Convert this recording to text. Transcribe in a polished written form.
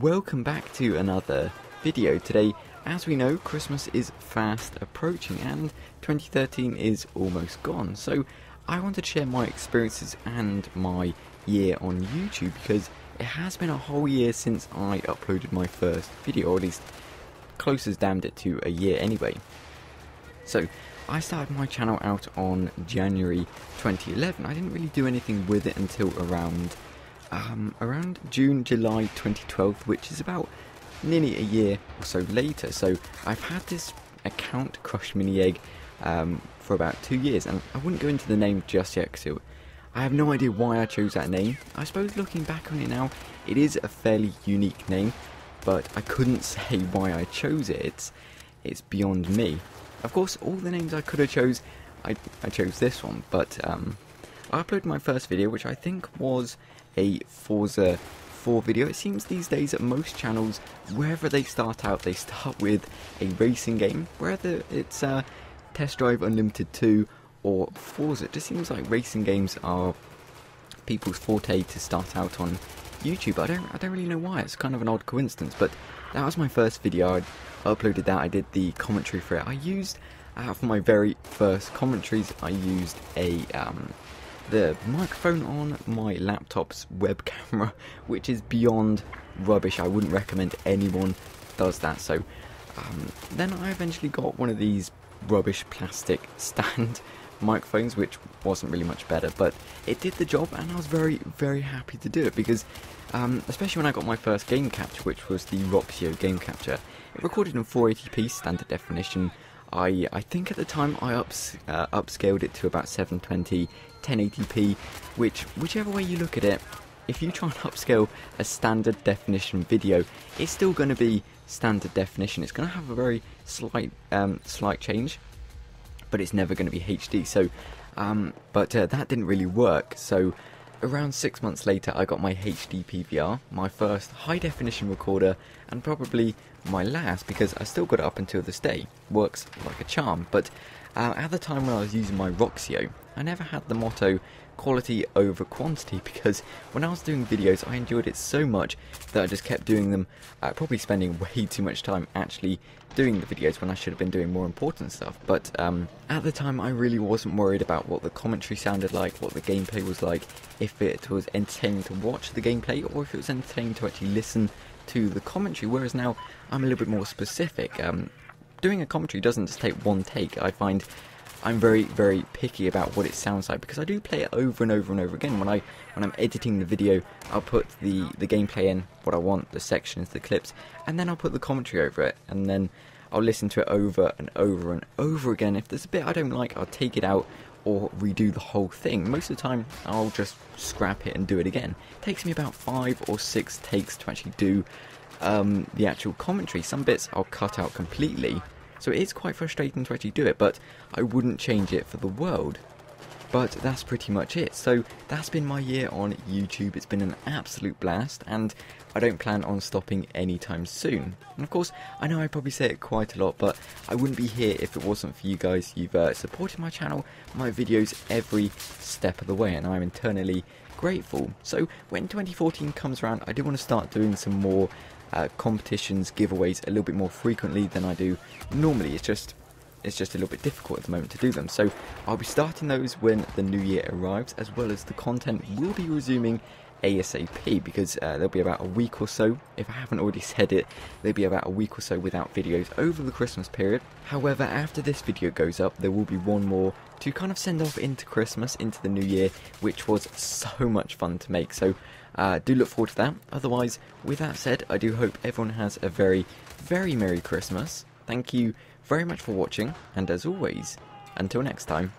welcome back to another video. Today, as we know, Christmas is fast approaching and 2013 is almost gone. So I wanted to share my experiences and my year on YouTube because it has been a whole year since I uploaded my first video, or at least close as damned it to a year anyway. So I started my channel out on January 2011. I didn't really do anything with it until around June, July 2012, which is about nearly a year or so later. So I've had this account, Crush Mini Egg, for about 2 years, and I wouldn't go into the name just yet because I have no idea why I chose that name. I suppose looking back on it now, it is a fairly unique name, but I couldn't say why I chose it. It's beyond me. Of course, all the names I could have chose, I chose this one, but I uploaded my first video, which I think was a Forza 4 video. It seems these days at most channels, wherever they start out, they start with a racing game, whether it's Test Drive Unlimited 2 or Forza. It just seems like racing games are people's forte to start out on YouTube. I don't really know why. It's kind of an odd coincidence, but that was my first video. I uploaded that. I did the commentary for it. I used for my very first commentaries, I used the microphone on my laptop's web camera, which is beyond rubbish. I wouldn't recommend anyone does that. So then I eventually got one of these rubbish plastic stand microphones, which wasn't really much better, but it did the job, and I was very, very happy to do it because especially when I got my first game capture, which was the Roxio game capture. It recorded in 480p standard definition. I think at the time I upscaled it to about 720, 1080p, whichever way you look at it, if you try and upscale a standard definition video, it's still going to be standard definition. It's going to have a very slight change, but it's never going to be HD. So, that didn't really work. So, around 6 months later, I got my HD PVR, my first high definition recorder, and probably my last, because I still got it up until this day. Works like a charm. But at the time when I was using my Roxio, I never had the motto quality over quantity, because when I was doing videos I enjoyed it so much that I just kept doing them, probably spending way too much time actually doing the videos when I should have been doing more important stuff. But at the time I really wasn't worried about what the commentary sounded like, what the gameplay was like, if it was entertaining to watch the gameplay or if it was entertaining to actually listen to the commentary, whereas now I'm a little bit more specific. Doing a commentary doesn't just take one take. I find I'm very, very picky about what it sounds like because I do play it over and over and over again. When I'm editing the video, I'll put the gameplay in, what I want, the sections, the clips, and then I'll put the commentary over it, and then I'll listen to it over and over and over again. If there's a bit I don't like, I'll take it out or redo the whole thing. Most of the time, I'll just scrap it and do it again. It takes me about 5 or 6 takes to actually do the actual commentary. Some bits I'll cut out completely. So it is quite frustrating to actually do it, but I wouldn't change it for the world. But that's pretty much it. So that's been my year on YouTube. It's been an absolute blast, and I don't plan on stopping anytime soon. And of course, I know I probably say it quite a lot, but I wouldn't be here if it wasn't for you guys. You've supported my channel, my videos every step of the way, and I'm eternally grateful. So when 2014 comes around, I do want to start doing some more competitions, giveaways a little bit more frequently than I do normally. It's just a little bit difficult at the moment to do them. So I'll be starting those when the new year arrives, as well as the content will be resuming ASAP, because there'll be about a week or so, if I haven't already said it, there'll be about a week or so without videos over the Christmas period. However, after this video goes up, there will be one more to kind of send off into Christmas, into the new year, which was so much fun to make. So do look forward to that. Otherwise, with that said, I do hope everyone has a very, very Merry Christmas. Thank you very much for watching, and as always, until next time.